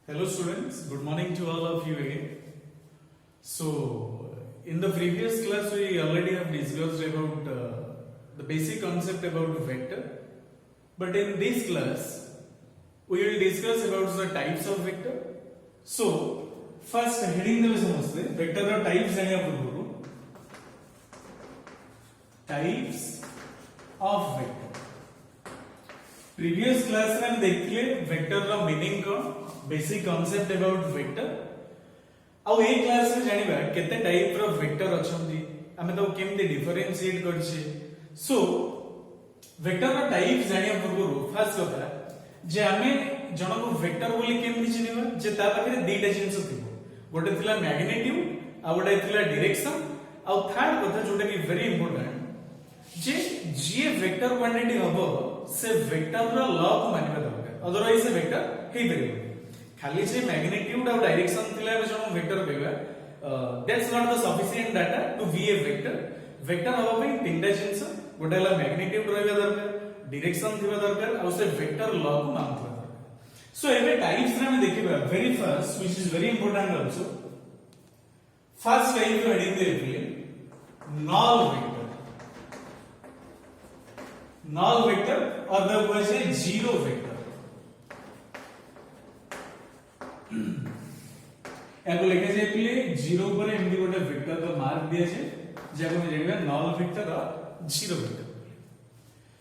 Hello students, good morning to all of you again. So, in the previous class we already have discussed about the basic concept about vector. But in this class, we will discuss about the types of vector. So, first heading देवे समझते vector ର types जानिया पूर्वରୁ types of vector. Previous class रे हम देखिए vector ର meaning कौन basic concept about vector आ ए क्लास रे जानिबा केते टाइप रो वेक्टर अछंती हमें तो केमते डिफरेंशिएट करछे सो वेक्टर रो टाइप जानिया पूर्वरु फर्स्ट कथा जे हमें जण को वेक्टर बोली केमते चिनिबा जे ता पाखरे दुईटा जिंस थिबो गोटे थिला मैग्नीट्यूड आ गोटे थिला डायरेक्शन आ थर्ड कथा जोटा कि वेरी इंपोर्टेंट जे जे वेक्टर क्वांटिटी हबो से वेक्टर रो लॉ को मानिबा दरकार अदरवाइज से वेक्टर हेइ परिबो खाली से मैग्नीट्यूड और डायरेक्शन थिला बे जण वेक्टर कहबा that's not the sufficient data to be a vector vector हबा पई तीनटा जिंस गोटे हला मैग्नीट्यूड रहबा दरकार डायरेक्शन थिबा दरकार और से वेक्टर लॉ को मानथिबा दरकार सो एबे टाइप्स रे हम देखिबा very first which is very important also first type रो हेडिंग देबे null vector otherwise a zero vector याको लिखा जाय पले जीरो पर एमडी गोटे वेक्टर का मार्क दिया छे जाको हम जानिबा नल वेक्टर और जीरो वेक्टर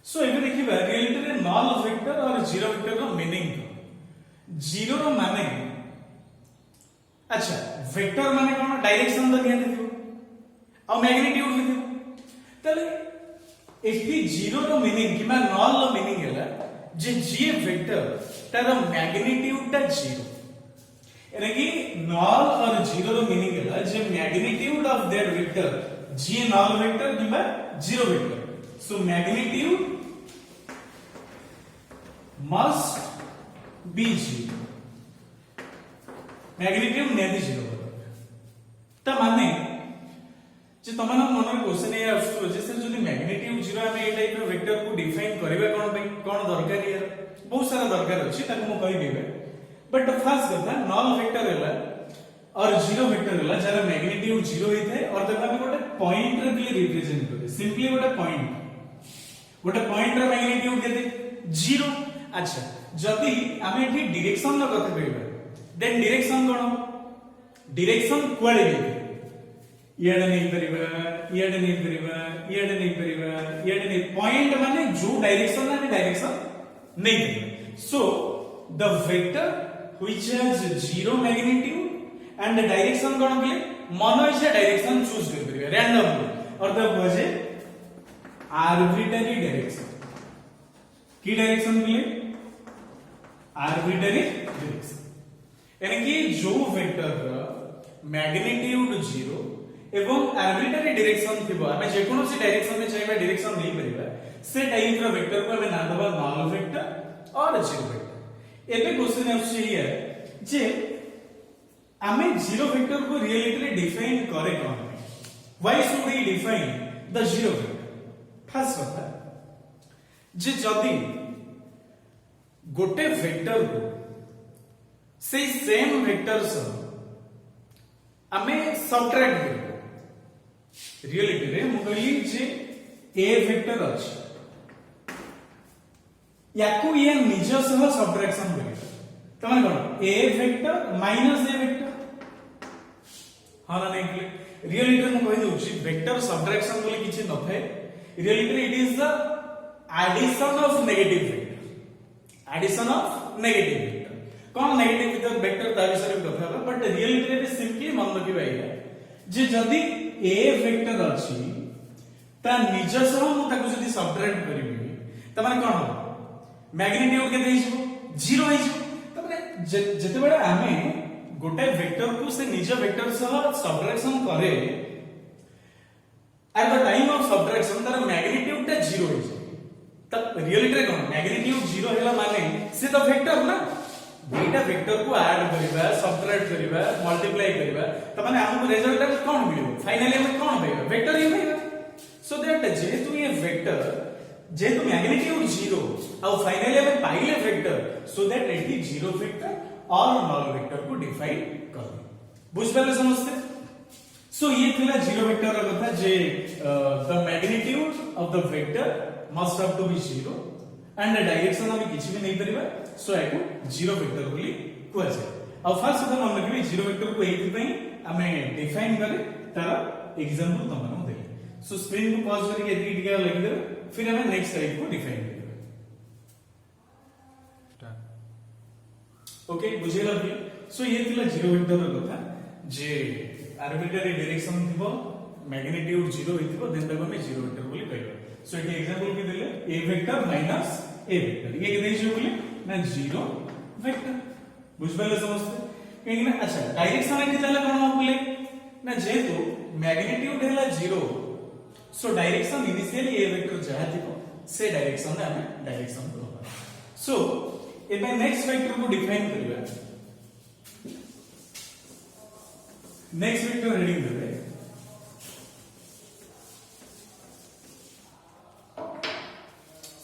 सो एबे देखिबा रियलिटी रे नल वेक्टर और जीरो वेक्टर रो मीनिंग जीरो रो माने अच्छा वेक्टर माने कोन डायरेक्शन तो नियंत्रित थिबो और मैग्नीट्यूड भी थिबो तले एठी जीरो रो मीनिंग किबा नल रो मीनिंग हैला जे जे वेक्टर तार मैग्नीट्यूड ता जीरो यानी कि नल और जीरो रो मीनिंग है जे मैग्नीट्यूड ऑफ दैट वेक्टर जी नल वेक्टर किबा zero vector so magnitude must be zero magnitude नेदी जीरो त माने जे तमन मन रे क्वेश्चन ये आसु जे सर जदी मैग्नीट्यूड जीरो हमें ए टाइप रो वेक्टर को डिफाइन करबा कोन दरकार यार बहुत सारा दरकार अछि ताको म कहि देबे बट फर्स्ट कथा नल वेक्टर हैला और जीरो वेक्टर हैला जरा मैग्नीट्यूड जीरो होई थाए और तब हम गोटे पॉइंट रे भी रिप्रेजेंट करे सिंपली गोटे पॉइंट रे मैग्नीट्यूड केते जीरो अच्छा जदी हम एठी डायरेक्शन ला कथा कहबा देन डायरेक्शन कोन डायरेक्शन क्वाले दे इयाडे नहीं परिबा इयाडे नहीं परिबा इयाडे नहीं परिबा इयाडे नहीं पॉइंट माने जो डायरेक्शन ना डायरेक्शन नहीं so the vector which has zero magnitude and the direction कोन बोले मनो इच्छा डायरेक्शन चूज कर परिबा रैंडमली और द बजे आर्बिट्ररी डायरेक्शन की डायरेक्शन बोले आर्बिट्ररी डायरेक्शन यानी कि जो वेक्टर का मैग्नीट्यूड जीरो एवं आर्बिट्ररी डायरेक्शन थिबो हमें जे कोनो सी डायरेक्शन में चाहिए डायरेक्शन नहीं परिबा से टाइप रो वेक्टर को हमें नाम दबा नल वेक्टर और जीरो वेक्टर एबे क्वेश्चन आछे ये जे हमें जीरो वेक्टर को रियलिटी रे डिफाइन करे कोन why should we define the zero vector first कथा जे जदी गोटे वेक्टर को से सेम वेक्टर से हमें सब्ट्रैक्ट करबो रियलिटी रे मु कहली जे ए वेक्टर अछि याकू ये निज सह सब्ट्रैक्शन बोले तमाने कोन ए वेक्टर माइनस ए वेक्टर हां ना नहीं रियलिटी में कहि दोछि वेक्टर सब्ट्रैक्शन बोले किछि न थाए reality it is the addition of negative vector कोन नेगेटिव विद वेक्टर ता विषय में कथा बट रियलिटी रे सिंपली मन रखिबा है जे जदी ए वेक्टर अछि ता निज सह मु ताको जदी सब्ट्रैक्ट करबी तमाने कोन हो मैग्नीट्यूड के देइछो जीरो आइछो तबरे जते बेला हमें गोटे वेक्टर को से निज वेक्टर सह सब्ट्रैक्शन करे at the time of subtraction तार मैग्नीट्यूड ता जीरो आइछो तब रियलिटी रे कोन मैग्नीट्यूड जीरो हैला माने से तो वेक्टर ना दुईटा वेक्टर को ऐड करबा सब्ट्रैक्ट करबा मल्टीप्लाई करबा त माने हमको रिजल्ट कोन मिलबो फाइनली हमें कोन पाइबा वेक्टर ही पाइबा सो दैट जेहेतु ये वेक्टर जेहेतु मैग्नीट्यूड जीरो और फाइनली हमें पाइले vector so that it is zero vector और नल वेक्टर को डिफाइन कर बुझ पाले समझते सो ये थिला जीरो वेक्टर रा कथा जे the magnitude of the vector must have to be zero and direction हम किछि भी नहीं परिबा सो एको जीरो वेक्टर बोली कुआ जाय आ फर्स्ट कथा मन रखिबे जीरो वेक्टर को एथि पई हमें डिफाइन करे तार एग्जांपल तुम मानू दे सो स्क्रीन को पॉज करके एथि टिका लिख दे फिर हमें नेक्स्ट टाइप को डिफाइन करेंगे ओके बुझेला भी सो ये थिला जीरो वेक्टर रा कथा जे आर्बिट्ररी डायरेक्शन थिबो मैग्नीट्यूड जीरो हिथिबो देन तक हमें जीरो वेक्टर बोली कहबो सो एटी एग्जांपल के देले a vector minus a vector ये केते हिसाब बोले ना जीरो वेक्टर बुझ पाले समझते कहीं ना अच्छा डायरेक्शन एटी ताले कोन बोले ना जेतु मैग्नीट्यूड हैला zero so direction initially a vector जहा थिबो से डायरेक्शन रे हमें डायरेक्शन को सो एबे नेक्स्ट वेक्टर को डिफाइन करबा नेक्स्ट वेक्टर हेडिंग देबे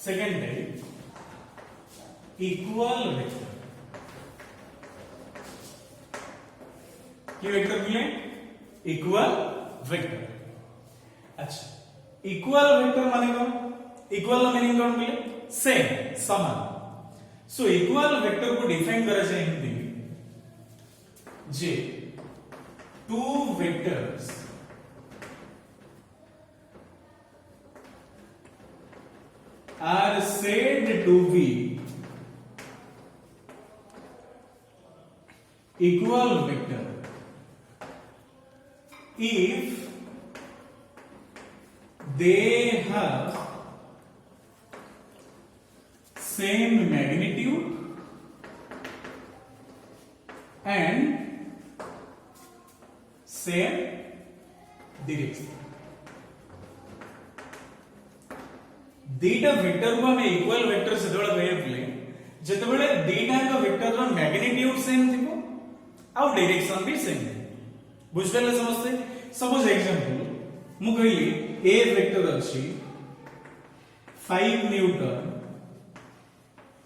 सेकेंड टाइप इक्वल वेक्टर क्या वेक्टर बोले इक्वल वेक्टर अच्छा इक्वल वेक्टर माने कौन इक्वल का मीनिंग कौन बोले सेम समान सो इक्वल वेक्टर को डिफाइन करा जाए हिंदी जे two vectors are said to be equal vector if they have same magnitude and same direction दीटा वेक्टर को हमें इक्वल वेक्टर से जोड़ा कहले जेतेबेले दीटा का वेक्टर रो मैग्नीट्यूड सेम थिबो आ डायरेक्शन भी सेम बुझले समझते सपोज एग्जांपल मु कहली ए वेक्टर अछि 5 न्यूटन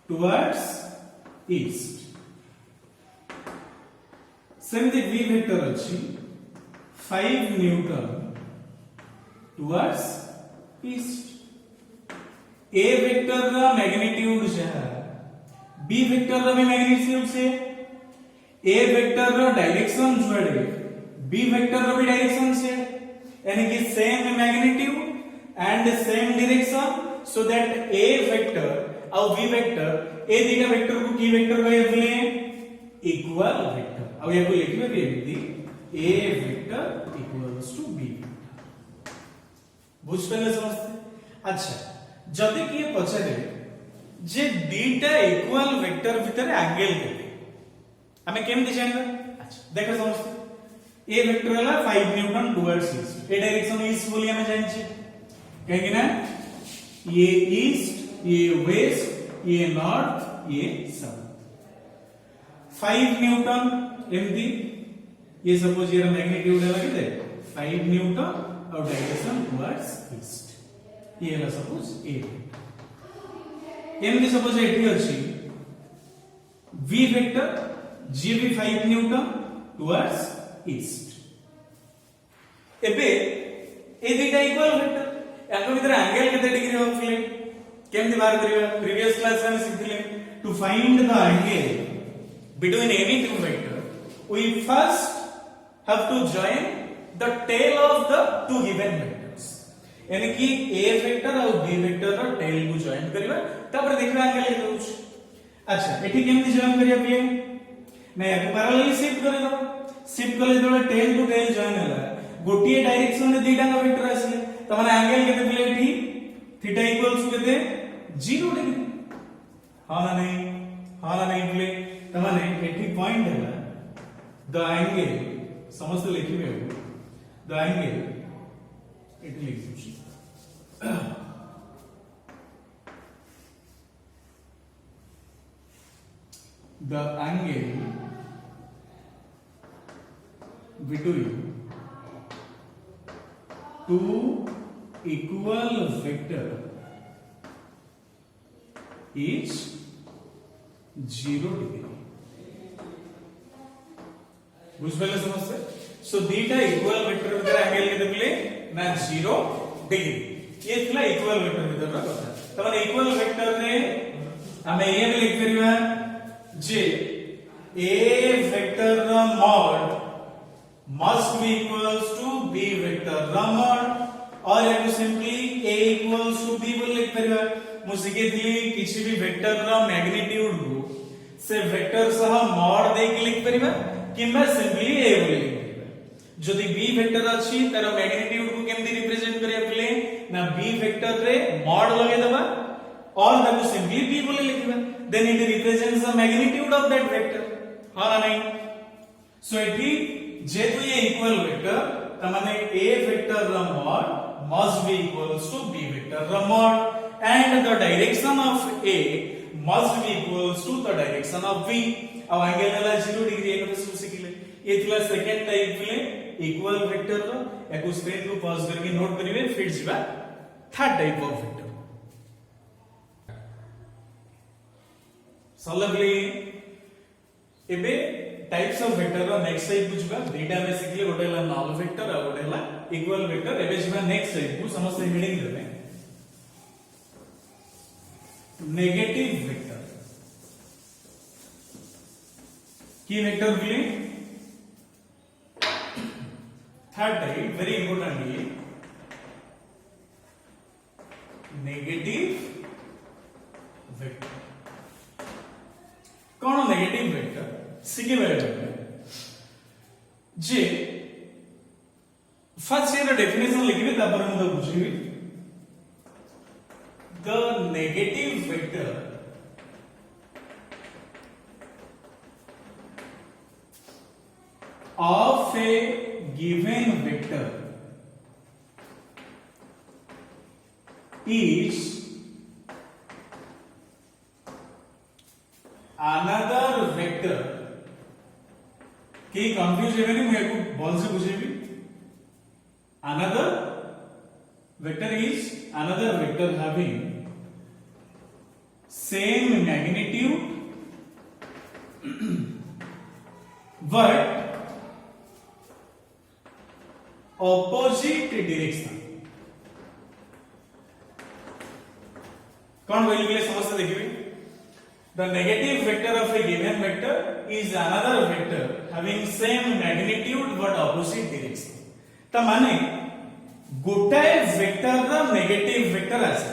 टुवर्ड्स ईस्ट सेमती बी वेक्टर अछि 5 न्यूटन टुवर्ड्स ईस्ट ए वेक्टर का मैग्नीट्यूड से बी वेक्टर का भी मैग्नीट्यूड से ए वेक्टर का डायरेक्शन जोड़े बी वेक्टर का भी डायरेक्शन से यानी कि same magnitude and same direction so that A vector और बी वेक्टर ए दिटा वेक्टर को की वेक्टर कहले इक्वल वेक्टर अब या को लिखबे भी एमती ए वेक्टर इक्वल्स टू बी बुझ पले समझते अच्छा जदि किए पछरे जे दीटा इक्वल वेक्टर भीतर एंगल केते हमें केमति जानबा अच्छा देखो समझते ए वेक्टर हला 5 न्यूटन टुवर्ड्स ईस्ट ए डायरेक्शन ईस्ट बोली हमें जानि छी कहे ना ये ईस्ट ये वेस्ट ये नॉर्थ ये साउथ 5 न्यूटन एमदी ये सपोज ये मैग्नीट्यूड है केते 5 न्यूटन और डायरेक्शन टुवर्ड्स ईस्ट ये है सपोज ए एमदी सपोज एटी अछि v वेक्टर जी भी 5 न्यूटन टुवर्ड्स ईस्ट एबे ए दुटा इक्वल वेक्टर याको भीतर एंगल केते डिग्री होफले केमति बार करिवा प्रीवियस क्लास में सिखले to find the angle between any two vector we first have to join the tail of the two given vectors यानी कि ए वेक्टर और बी वेक्टर रो टेल को जॉइन करबा तब देखबा एंगल केते होछ अच्छा एठी केमति जॉइन करिया पिए नै याको पैरेलल शिफ्ट करे दो शिफ्ट करले तो टेल टू टेल जॉइन होला गोटिए डायरेक्शन में दुटा का वेक्टर आसी त माने एंगल केते पिले एठी थीटा इक्वल्स टू केते 0 डिग्री हां ना नहीं पिले त माने एठी पॉइंट हैला द एंगल समस्त लिखिबे द एंगल एठी लिखुछी the angle between two equal vector is 0 degree बुझबेले समझते सो दीटा इक्वल वेक्टर भीतर एंगल केते बोले ना 0 डिग्री ये थिला इक्वल वेक्टर भीतर कथा त माने इक्वल वेक्टर रे हमें ये भी लिख परिबा जे a वेक्टर रा mod must be equals to b vector रा मॉड और याको simply a equals to b बोल लिख परिबा मु सिकेथली किछि भी वेक्टर रा मैग्नीट्यूड को से वेक्टर सह मॉड दे के लिख परिबा किंबा सिंपली a बोल लिख परिबा जदि b वेक्टर अछि तार मैग्नीट्यूड को केमदी रिप्रेजेंट करिया बोले ना b वेक्टर रे मॉड लगे दबा और ताको सिंपली b बोल लिखिबा then it represents the magnitude of that vector हां ना नहीं सो इट जेतु ये इक्वल वेक्टर त माने a वेक्टर रा mod must be equals to b vector रा mod and the direction of a must be equals to the direction of b अब angle वाला 0 डिग्री एक तो सिखले ये थिला सेकंड टाइप ले इक्वल वेक्टर रो एको स्क्रीन को पॉज करके नोट करिवे फिर जिबा थर्ड टाइप ऑफ वेक्टर सलगली एबे टाइप्स ऑफ वेक्टर रो नेक्स्ट टाइप बुझबा डेटा में सिखले गोटे ला नल वेक्टर और गोटे ला इक्वल वेक्टर एबे जिबा नेक्स्ट टाइप को समस्त मीनिंग देबे नेगेटिव वेक्टर की वेक्टर बोले थर्ड टाइप वेरी इंपोर्टेंट ये नेगेटिव वेक्टर कौन नेगेटिव वेक्टर सीखे बेले जे फर्स्ट ये डेफिनेशन लिखिबे तापर हम बुझिबी the negative vector of a given vector is another vector के कंफ्यूज है नहीं मैं को बॉल से बुझेबी another vector is another vector having same magnitude but opposite direction कौन वैल्यू के लिए समझते देखिए the negative vector of a given vector is another vector having same magnitude but opposite direction त माने गोटाए वेक्टर रा नेगेटिव वेक्टर आसे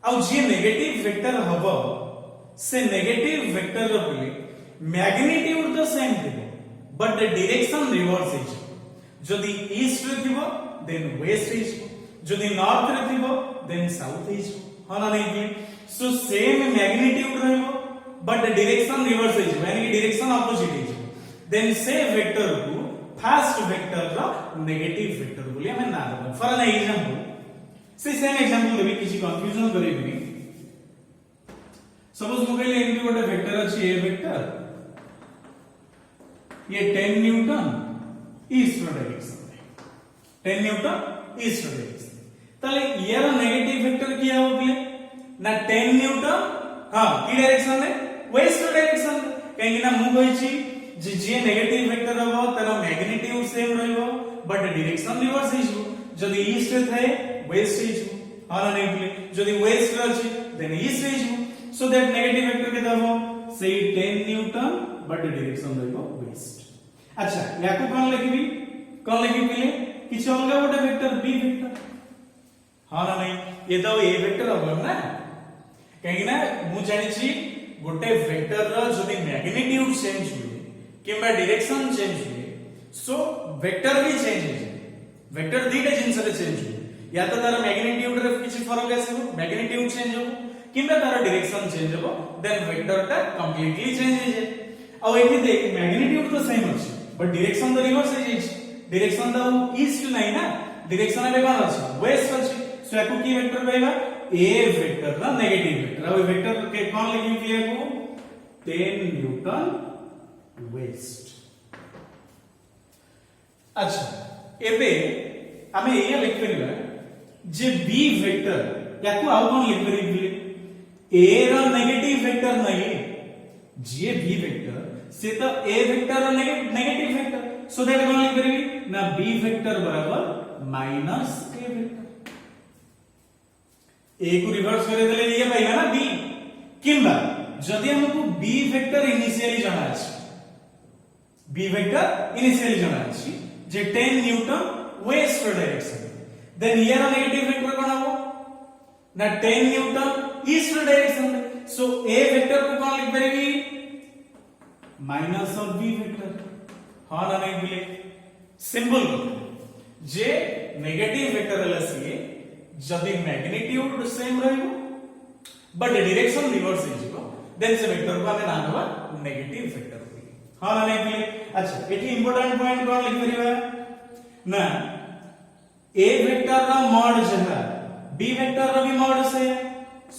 आउ जे नेगेटिव वेक्टर हबो से नेगेटिव वेक्टर रो बोले मैग्नीट्यूड तो सेम थिबो बट द डायरेक्शन रिवर्स हिज जदी ईस्ट रे थिबो देन वेस्ट हिज जदी नॉर्थ रे थिबो देन साउथ हिज हां ना नहीं कि सो सेम मैग्नीट्यूड रहबो बट द डायरेक्शन रिवर्स हिज यानी कि डायरेक्शन ऑपोजिट हिज देन से वेक्टर को फर्स्ट वेक्टर रा नेगेटिव वेक्टर बोली हमें ना दबो फॉर एन एग्जांपल से सेम एग्जांपल देबी किसी कंफ्यूजन करेबी सपोज मु कहले एमपी गोटे वेक्टर अछि ए वेक्टर ये 10 newton east direction 10 newton east direction ताले यार नेगेटिव वेक्टर किया हो बोले ना 10 न्यूटन हां की डायरेक्शन में वेस्ट डायरेक्शन कहीं ना मु कहि छी जे नेगेटिव वेक्टर रहबो तार मैग्नीट्यूड सेम रहबो बट डायरेक्शन रिवर्स हिजो जदी ईस्ट थाए वेस्ट हिजो हां नहीं बोले जदी वेस्ट अछि देन ईस्ट हिजो सो दैट नेगेटिव वेक्टर के दबो से 10 न्यूटन बट डायरेक्शन रहबो वेस्ट अच्छा याको कोन लिखबी पहले किछ अलगा गोटे वेक्टर बी वेक्टर हां ना नहीं ये तो ए वेक्टर हो ना कहीं ना मु जानि छी गोटे वेक्टर रो जदी मैग्नीट्यूड चेंज हुए किबा डायरेक्शन चेंज हुए सो वेक्टर भी चेंज हो वेक्टर दीटा जिंस रे चेंज हुए या तो तार मैग्नीट्यूड रे किछ फरक आसीबो मैग्नीट्यूड चेंज हो किबा तार डायरेक्शन चेंज हो देन वेक्टर ता कंप्लीटली चेंज हो जाए अब एठी देख मैग्नीट्यूड तो सेम अछि बट डायरेक्शन तो रिवर्स हो जाय डायरेक्शन तो ईस्ट नहीं ना डायरेक्शन में कोन अछि वेस्ट अछि सो याको की वेक्टर रहेगा ए वेक्टर ना नेगेटिव वेक्टर अब वेक्टर के कोन लिखिन क्लियर को 10 न्यूटन वेस्ट अच्छा एबे हमें ये लिख परिबा जे बी वेक्टर याको आउ कोन लिख परिबे ए रो नेगेटिव वेक्टर नहीं जे बी वेक्टर से तो a vector negative vector so that कौन लिख परिबी ना b वेक्टर बराबर माइनस a वेक्टर a को रिवर्स करे देले ये पाइबा ना b किंबा जदि हमको b वेक्टर इनिशियली जाना अछि b वेक्टर इनिशियली जाना अछि जे 10 newton west direction then here negative vector कोन हो ना 10 newton east direction so a vector को कौन लिख परिबी माइनस ऑफ b वेक्टर हां ना नहीं बोले सिंपल जे नेगेटिव वेक्टर हला से जदि मैग्नीट्यूड सेम रहइबो बट डायरेक्शन रिवर्स हो जिवो देन से वेक्टर को हमें नाम होगा नेगेटिव वेक्टर हां ना नहीं बोले अच्छा एठी इंपोर्टेंट पॉइंट कौन लिख परिबा ना a वेक्टर रा मॉड जहा b वेक्टर रा भी मॉड से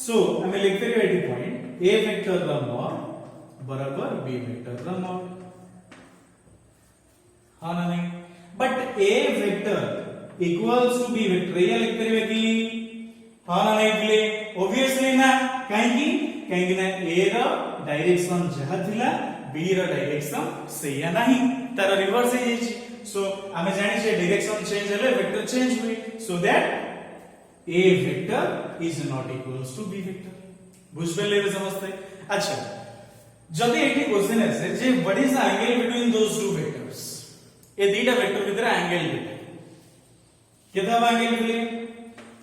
सो हमें लिख परिबा एठी पॉइंट a वेक्टर रा मॉड बराबर b वेक्टर रा मॉड हां ना नहीं but a vector equals to b vector ये लिख परिबा कि हां ना नहीं बोले ऑब्वियसली ना काहे ना a रा डायरेक्शन जहा थिला b रा डायरेक्शन सेया नहीं तार रिवर्स हे जेछि सो हमें जानि जे डायरेक्शन चेंज हेले वेक्टर चेंज हुई so that a vector is not equals to b vector बुझ पे लेबे समझते अच्छा जदि एठी क्वेश्चन है जे what is the angle between those two vectors ए दीटा वेक्टर भीतर एंगल बिटे केता एंगल बोले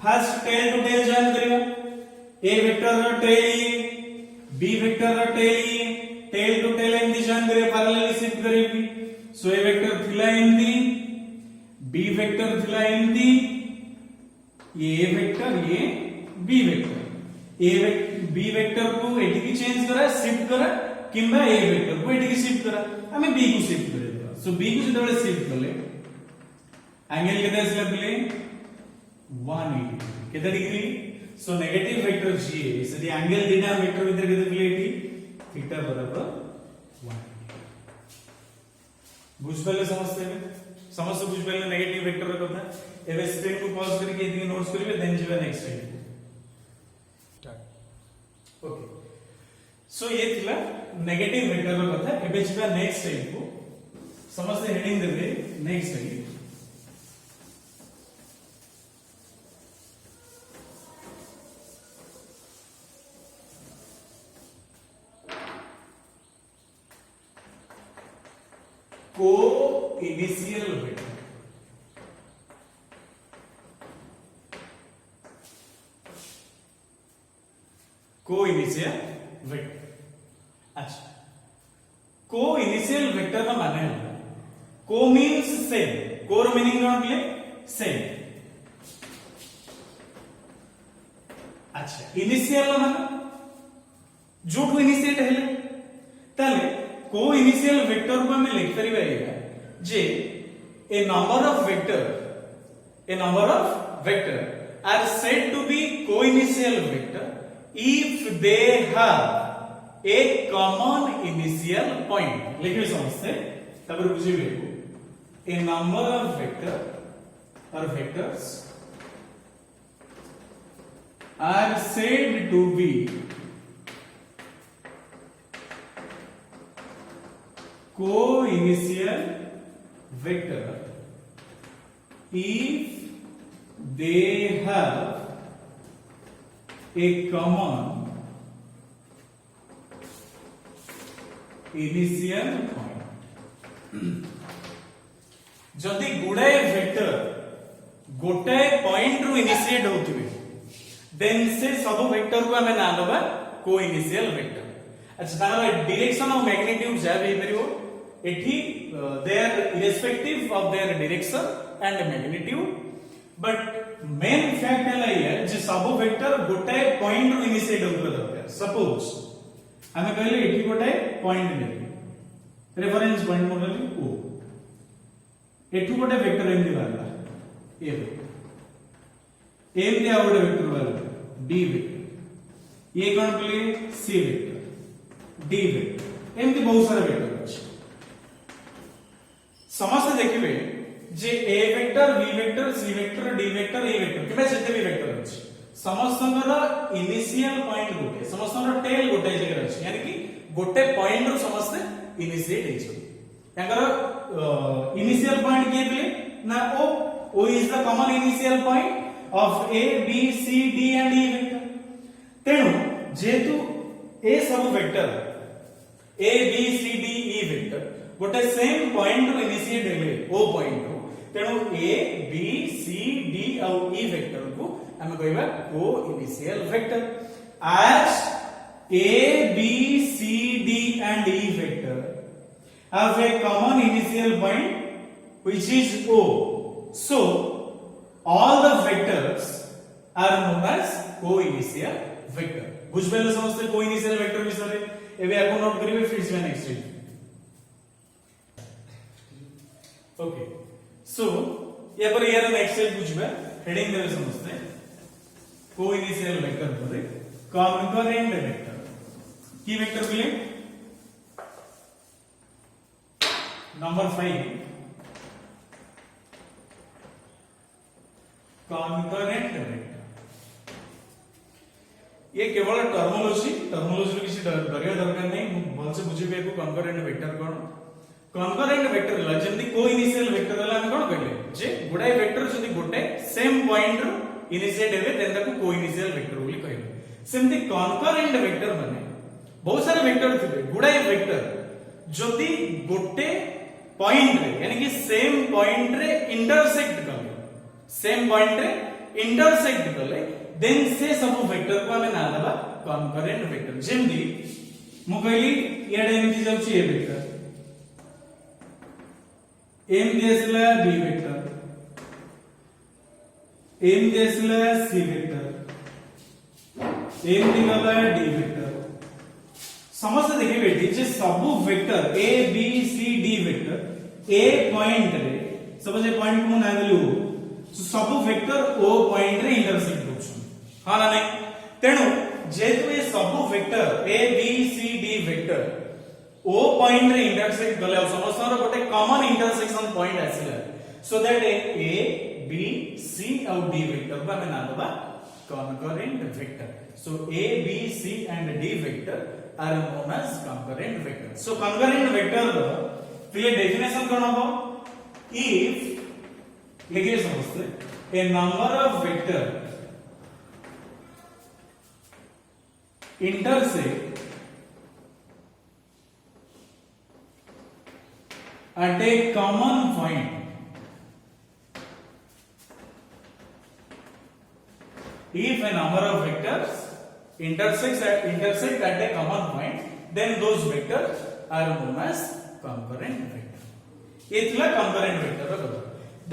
first tail to tail join करियो a वेक्टर रो टेल b वेक्टर रो टेल टू टेल एमदी जॉइन करियो पैरेलली शिफ्ट करियो सो a वेक्टर थिला एमदी b वेक्टर थिला एमदी ये वेक्टर ये b vector a b vector को एठी की चेंज करा शिफ्ट करा किंबा a वेक्टर को एठी की शिफ्ट करा हमें b को शिफ्ट करे देबा सो b को जदे शिफ्ट करले एंगल केते आसला बोले 180 केते degree so negative vector g इस द एंगल दीटा वेक्टर भीतर केते बोले एठी थीटा बराबर 180 बुझ पहले समझते बुझ पहले नेगेटिव वेक्टर रा कथा एबे स्क्रीन को पॉज करके एदिके नोट्स करिवे देन जेबे नेक्स्ट टाइम ओके सो ये थिला नेगेटिव वेक्टर रा कथा एबे जेबे नेक्स्ट टाइम को समझते हेडिंग देबे नेक्स्ट टाइम को इनिशियल वेक्टर को इनिशियल वेक्टर अच्छा को इनिशियल वेक्टर का माने है को मींस सेम को रो मीनिंग कौन बोले सेम अच्छा इनिशियल माने जोटू इनिशिएट हेले ताले को इनिशियल वेक्टर को हमें लिख परिबा जे a number of vector are said to be coinitial vector if they have a common initial point लिखिए समझते तब बुझिबे a number of vector or vectors are said to be co-initial vector if they have a common initial point जदि गुडाए vector गोटाए point रु initiate होतिबे then से सब vector को हमें नाम दबा को इनिशियल वेक्टर अच्छा तार डायरेक्शन ऑफ मैग्नीट्यूड जा भी परियो एठी they are irrespective of their direction and magnitude but main fact है जे सब वेक्टर गोटाए पॉइंट रु इनिशिएट होतबे दरकार सपोज हमें कहले एठी गोटाए पॉइंट नेबे रेफरेंस पॉइंट मोडली ओ एठू गोटे वेक्टर एमदी बारला ए वेक्टर एमदी आ गोटे वेक्टर बारला डी वेक्टर ये कोन बोले सी वेक्टर डी वेक्टर एमदी बहुत सारा वेक्टर अछि समस्त देखिबे जे A vector B vector C vector D vector A vector किबे जते भी वेक्टर अछि समस्तଙ୍କର इनिशियल पॉइंट गोटे समस्तଙ୍କର टेल गोटे जगह अछि यानी कि गोटे पॉइंट रु समस्त इनिशिएट हेछो ताकर इनिशियल पॉइंट के थिले ना O is the common initial point of A B C D and E vector तेणु जेतु ए सब vector A B C D E vector गोटे सेम पॉइंट रो इनिशिएट हेले ओ पॉइंट रो तेणु ए बी सी डी और ई वेक्टर को हम कहबा को initial vector as a b c d and e vector have a common initial point which is o so all the vectors are known as co-initial vector बुझबेले समझते co-initial vector विषय एबे आपन note करिवे फिर से नेक्स्ट वीक ओके सो या पर यार नेक्स्ट वीक बुझबे हेडिंग देले समझते co-initial vector परे concurrent vector की वेक्टर के लिए नंबर 5 concurrent vector ये केवल टर्मिनोलॉजी रो किसी डरिया दरकार नहीं भल से बुझिबे को concurrent vector कोन concurrent vector ला जंदी को इनिशियल वेक्टर ला हम कोन कहले जे गुडाई वेक्टर जंदी गोटे सेम पॉइंट रो इनिशिएट हेबे देन ताको को इनिशियल वेक्टर बोली कहले सेमती कॉन्करेंट वेक्टर माने बहुत सारे वेक्टर थिबे गुडाई वेक्टर जदि गोटे पॉइंट रे यानी कि सेम पॉइंट रे इंटरसेक्ट कले देन से सब वेक्टर को हमें ना देबा कॉन्करेंट वेक्टर जेमदी मु कहली याडे एमती जाउची ए वेक्टर एम दिसला बी वेक्टर एम दिसला सी वेक्टर एम दिगला डी वेक्टर समस्त देखिए बेटी जे सब vector A B C D vector A point रे सपोज ए पॉइंट को ना देलु सो सब वेक्टर ओ पॉइंट रे इंटरसेक्ट होछ हां ना नहीं तेनु जेतु ए सब vector A B C D vector O point रे इंटरसेक्ट गले समस्त रो गोटे common intersection point आसिला so that A B C और डी वेक्टर को हमें ना देबा concurrent vector so a b c and d vector are known as concurrent vector so concurrent vector रो फिर डेफिनेशन कोन हो if लिखिए समझते a number of vector intersect at a common point if a number of vectors intersect at a common point then those vectors are known as concurrent vector ये थिला concurrent vector रो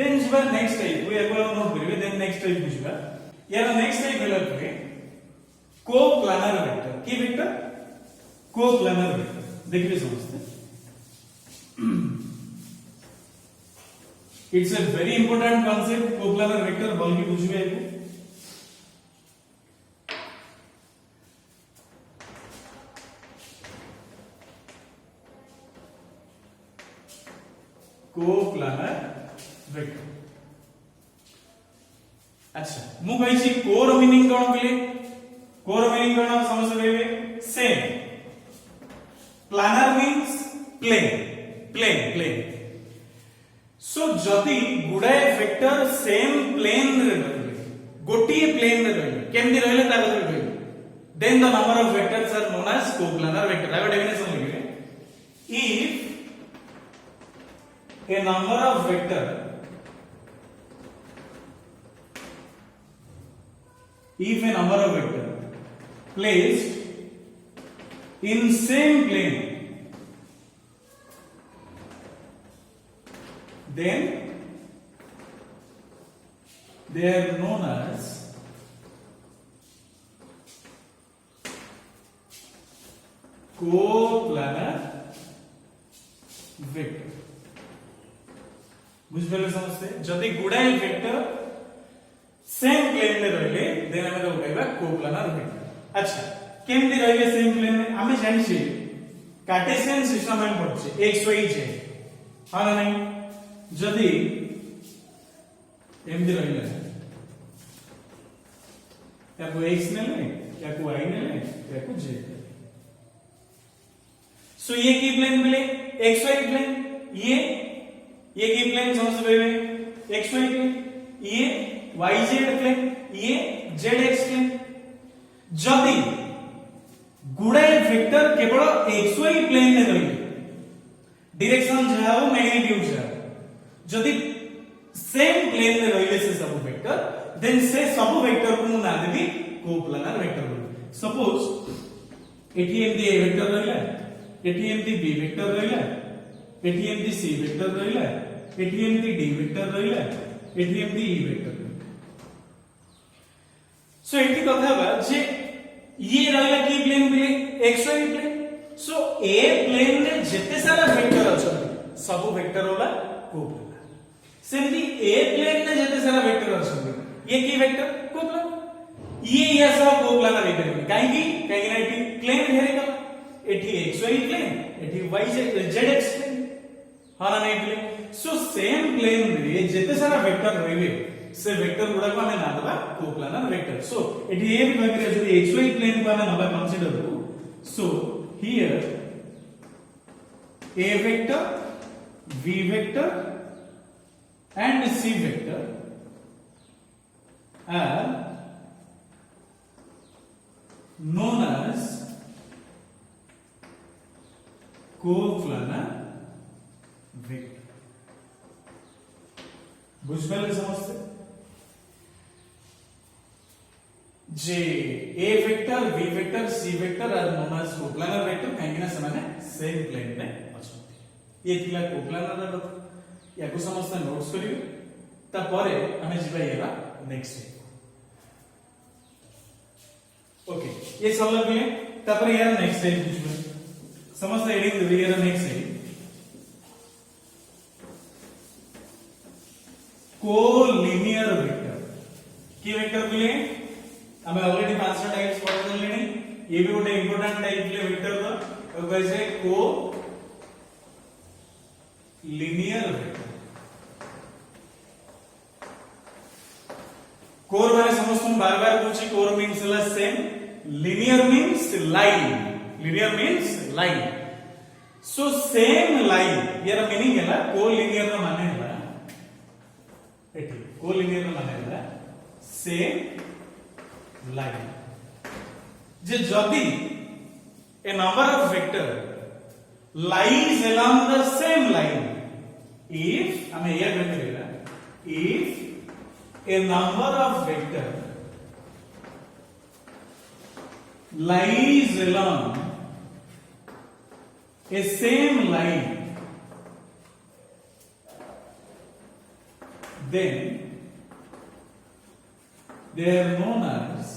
then जिबा next type we एगो note करिवे then next type बुझबा यार next type भेला कि co-planar vector की वेक्टर co-planar vector देखिए समझते it's a very important concept co-planar vector बल्कि बुझबे एगो co-planar vector अच्छा मु कहिछि कोर मीनिंग कोन बोले कोर मीनिंग कोन समझ लेबे सेम planar means plane सो जति गुडाए वेक्टर सेम प्लेन रे रहले गोटी प्लेन रे रहले केमदी रहले ता बदल कहबे then the number of vectors are known as co-planar vector आगो डेफिनेशन लिखिबे if a number of vector placed in same plane then they are known as co-planar vector बुझबेले समझते जदि गुडाई वेक्टर सेम प्लेन में रहले देन हमें तो कहबा को-प्लानर वेक्टर अच्छा केमदी रहले सेम प्लेन में हमें जानि छी कार्टेशियन सिस्टम में पड़छे x y z हां ना नहीं जदि एमदी रहले या को x ने ले या को y ने ले या को z सो ये की प्लेन बोले एक्स वाई प्लेन, ये की प्लेन समझ पे एक्स वाई प्लेन, ये वाई जेड प्लेन, ये जेड एक्स प्लेन। जदि गुड़ाए वेक्टर केवल एक्स वाई प्लेन में रही डायरेक्शन जहा हो मैग्नीट्यूड जहा जदि सेम प्लेन में रहिले से सब वेक्टर देन से सब वेक्टर को ना देबी कोप्लानर वेक्टर बोली। सपोज एटी एमती ए वेक्टर रहिला, एटी एमती बी वेक्टर रहिला, एटी एमती सी वेक्टर रहिला, एटी एमती डी वेक्टर रहिला, एटी एमती ई वेक्टर रहिला। सो एटी कथा बा जे ये रहिला की प्लेन पे एक्स वाई प्लेन। सो ए प्लेन रे जेते सारा वेक्टर अछन सब वेक्टर होला कोप्लानर। सेमती ए प्लेन रे जेते सारा वेक्टर अछन ये की वेक्टर कोप्लानर। ये या सब कोप्लानर वेक्टर काहे की ना एटी प्लेन भेरे कला एटी एक्स वाई प्लेन एटी वाई जेड एक्स प्लेन हाना नहीं प्लेन। सो सेम प्लेन रे जेते सारा वेक्टर रहबे से वेक्टर गुडा को हमें ना दबा कोप्लानर वेक्टर। सो एटी ए भी भाग रे जदी एक्स वाई प्लेन को हमें नबा कंसीडर करू। So here a vector, v vector and c vector are known as coplanar vector. बुझ पहले समझते जे A vector, B vector, C vector are known as coplanar vector काहेकि ना ସେମାନେ सेम प्लेन में अछंती। ये थिला कोप्लानर ର କଥା। याको समस्त नोट्स करियो ता परे हमें जिबा येरा नेक्स्ट डे। ओके ये सब लगे ता परे यार नेक्स्ट डे बुझबे समस्त एडिंग दे येरा नेक्स्ट डे कोलिनियर वेक्टर की वेक्टर बोले हमें ऑलरेडी पांचटा टाइप्स पढ़ लेनी। ये भी गोटे इंपोर्टेंट टाइप ले वेक्टर का तो कैसे को लिनियर वेक्टर। कोर माने समझतो बार-बार पूछी कोर मींस ला same, linear means line, linear means line. So same line यार मीनिंग है को लिनियर रा माने है एठी को लिनियर रा माने है सेम लाइन। जे जदि a number of vector lies along the same line if हमें यह करेगा if a number of vector lies along a same line then they are known as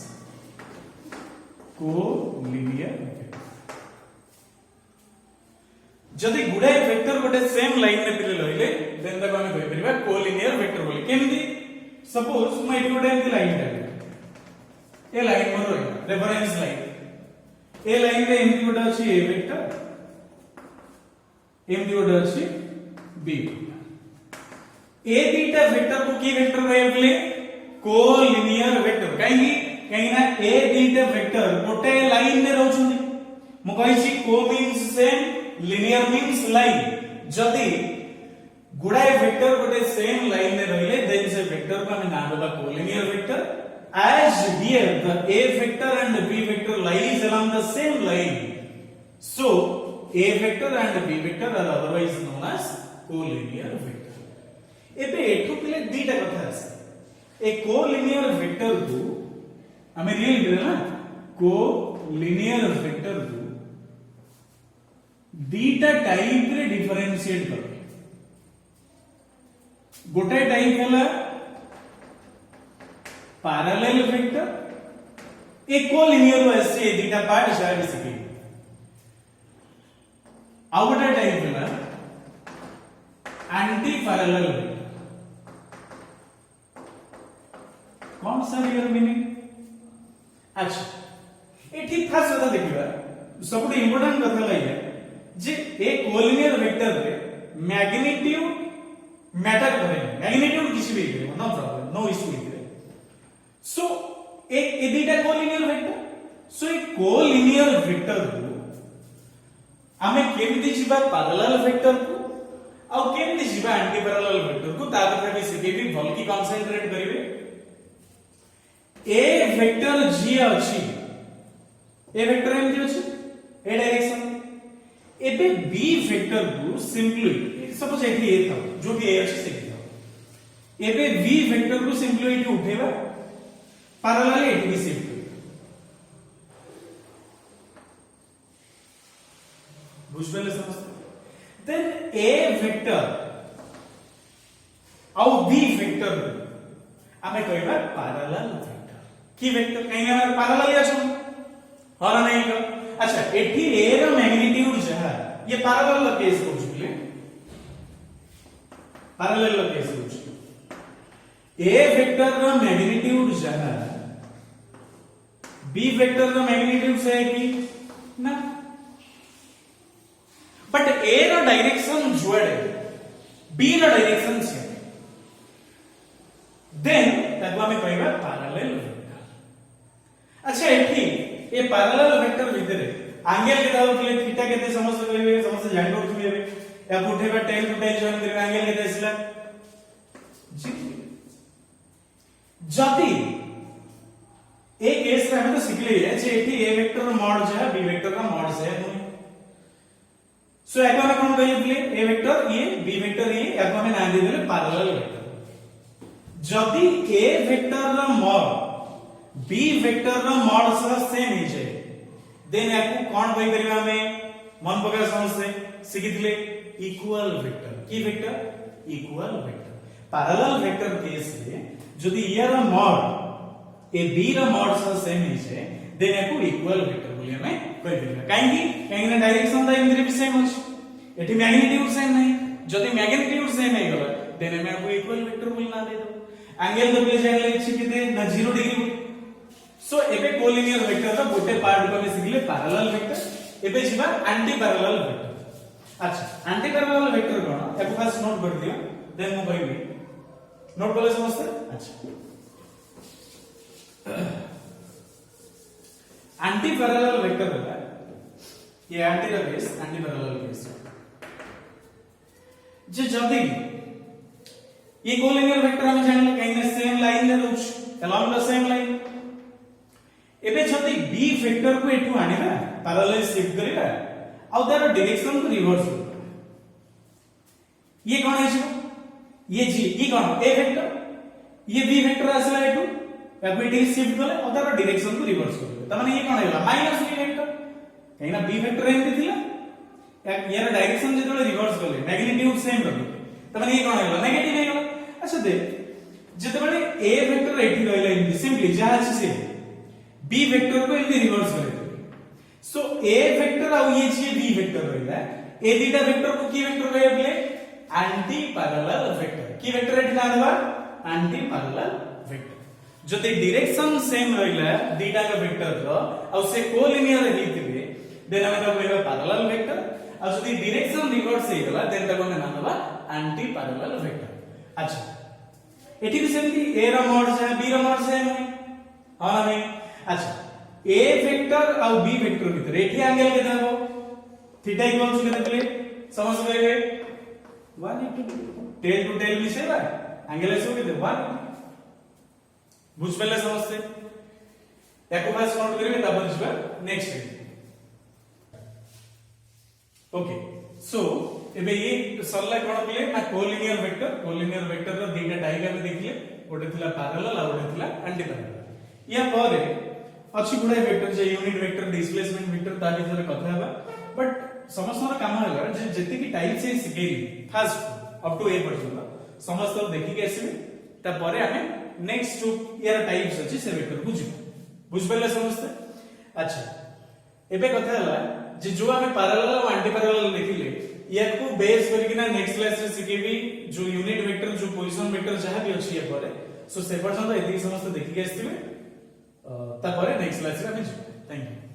collinear vector. जदि गुडाए वेक्टर गोटे सेम लाइन में पिले लइले देन ताको हम कहि परिबा कोलिनियर वेक्टर बोली। केमदी सपोज मैं एटी गोटे एमती लाइन टा ए लाइन मोर रेफरेंस लाइन ए लाइन रे एमती गोटे अछि ए वेक्टर एमती गोटे अछि बी। ए दीटा वेक्टर को की वेक्टर कहले कोलिनियर वेक्टर काहेकि कहीं ना ए दीटा वेक्टर गोटे लाइन में रहउछनी मु कहि छी को means same, linear means line. जदि गुडाए वेक्टर गोटे सेम लाइन में रहिले देन से वेक्टर को हम नाम देबा collinear vector. As here the A vector and B vector lies along the same line so A vector and B vector are otherwise known as collinear vector. एबे एठु पिले दीटा कथा आसे ए कोलिनियर वेक्टर को हमें रियल दिला ना को लिनियर वेक्टर को दीटा टाइप रे डिफरेंशिएट कर। गोटे टाइप हैला पैरेलल वेक्टर, एक कोलिनियर वैसे दीटा पार्ट शायद सके। आ गोटे टाइप हैला एंटी पैरेलल वेक्टर। कौन सा रियल मीनिंग? अच्छा एठी खास कथा देखिबा सबटु इंपोर्टेंट कथा लाइए जे ए कोलिनियर वेक्टर रे मैग्नीट्यूड मैटर करे। मैग्नीट्यूड किसी भी करे नो प्रॉब्लम नो इशू इधर। सो ए दीटा कोलिनियर वेक्टर। सो ए कोलिनियर वेक्टर को आमे केमिति जिबा पैरेलल वेक्टर को आ केमिति जिबा एंटी पैरेलल वेक्टर को ता कथा भी सिखेबी भल की कंसंट्रेट करिवे ए वेक्टर जी अछि ए वेक्टर एमति अछि ए डायरेक्शन एबे बी वेक्टर को सिंपली सपोज एठी ए था जो भी ए अछि से था एबे बी वेक्टर को सिंपली एठी उठेबा पैरेलल एठी भी शिफ्ट बुझबेले समझते देन ए वेक्टर और बी वेक्टर आमे कहबा पैरेलल वेक्टर की वेक्टर कहीं हमारे पैरेलल आछन हां ना नहीं का अच्छा एठी ए रो मैग्नीट्यूड जहा ये पैरेलल केस बुझले पैरेलल केस बुझले ए वेक्टर रो मैग्नीट्यूड जहा बी वेक्टर रो मैग्नीट्यूड से है कि ना बट ए रो डायरेक्शन जुड़े बी रो डायरेक्शन से देन ताको हमें कहबा पैरेलल वेक्टर अच्छा एठी ए पैरेलल वेक्टर भितरे एंगल के दाउतले थीटा केते समस्त करिवे समस्त जानि करथुबे या उठेबा टेल टू टेल जॉइन करिवे एंगल केते आसिला जी जति ए केस रे हमें तो सिखले है जे एठी ए वेक्टर रो मॉड जे है बी वेक्टर का मॉड से है सो एको में कोन कहले ए वेक्टर ये बी वेक्टर ये एको में नाम दे देले पैरेलल वेक्टर जदी ए वेक्टर रो मॉड बी वेक्टर रो मॉड से सेम ही जाए देन एको कोन कहि परिबा हमें मन पका समझते सिखितले इक्वल वेक्टर की vector equal vector parallel vector case रे जदी ए रो मॉड ए बी रो मॉड से सेम ही जाए देन एको इक्वल वेक्टर बोली हमें कहि परिबा काहे ना डायरेक्शन दा इंद्र भी सेम अछि एठी मैग्नीट्यूड सेम नहीं जदी मैग्नीट्यूड सेम है गला देन हमें आपको इक्वल वेक्टर बोल ना दे दो एंगल तो जान ले छी किते ना 0 डिग्री सो एबे कोलिनियर वेक्टर का गोटे पार्ट को हमें सिखले पैरेलल वेक्टर एबे जिबा एंटी पैरेलल वेक्टर अच्छा एंटी पैरेलल वेक्टर कोन एको फास्ट नोट कर दियो देन मु कहबी नोट कले समझते अच्छा एंटी पैरेलल वेक्टर है ये anti the case anti parallel case जे जदी ये कोलिनियर वेक्टर हम जानले कहीं सेम लाइन ले रोच अलोंग द सेम लाइन एबे जदी बी वेक्टर को एठू आनिबा पैरेलल शिफ्ट करिबा आ तार डायरेक्शन को रिवर्स करबा ये कोन है ये जी ये कोन ए वेक्टर ये बी वेक्टर आसला एठू एबे डी शिफ्ट कले आ तार डायरेक्शन को रिवर्स करबा त माने ये कोन हैला माइनस बी वेक्टर कहीं ना बी वेक्टर एमती थिला यार डायरेक्शन जेतले रिवर्स कले मैग्नीट्यूड सेम रखो त माने ये कोन हैला नेगेटिव है गला अच्छा दे जेतबेले ए वेक्टर एठी रहला इनती सिंपली जहा अछि से बी वेक्टर को इनती रिवर्स करे सो ए वेक्टर और ये जे बी वेक्टर रहला ए दीटा वेक्टर को की वेक्टर कहे बोले एंटी पैरेलल वेक्टर की वेक्टर एठी ना देबा एंटी पैरेलल वेक्टर जदि डायरेक्शन सेम रहला दीटा का वेक्टर रो और से कोलिनियर हितबे देन हमें तो कहबा पैरेलल वेक्टर और जदि डायरेक्शन रिवर्स हे गला देन तको में नाम देबा एंटी पैरेलल वेक्टर अच्छा एठी भी सेमती ए रो मॉड से बी रो मॉड से नहीं हां नहीं अच्छा ए वेक्टर और बी वेक्टर भीतर एठी एंगल के देबो थीटा इक्वल टू केते प्ले समझ गए 180 टेल टू टेल मिसेबा एंगल एसो के 1 बुझ पले समझते एको पास काउंट करिवे तब बुझबा नेक्स्ट ओके सो एबे ये सरला कोन प्ले ना कोलिनियर वेक्टर रो दीटा डायग्राम में देखिए ओटे थिला पैरेलल और ओटे थिला एंटी पैरेलल या पर अच्छी गुडा वेक्टर जे यूनिट वेक्टर डिस्प्लेसमेंट वेक्टर ता बिषय कथा हेबा बट समस्त काम होला जे जति की टाइप से सिखेली फर्स्ट अप टू ए पर्यंत समस्त देखि के आसीबे ता परे हमें नेक्स्ट टू यार टाइप्स अछि से वेक्टर बुझिबो बुझ पले समझते अच्छा एबे कथा होला जे जो हमें पैरेलल और एंटी पैरेलल देखिले याको बेस करके ना नेक्स्ट क्लास रे सिखेबी जो यूनिट वेक्टर जो पोजीशन वेक्टर जहां भी अछि या परे सो से पर्यंत एति समस्त देखि के आसीबे ता परे नेक्स्ट क्लास रे हम थैंक यू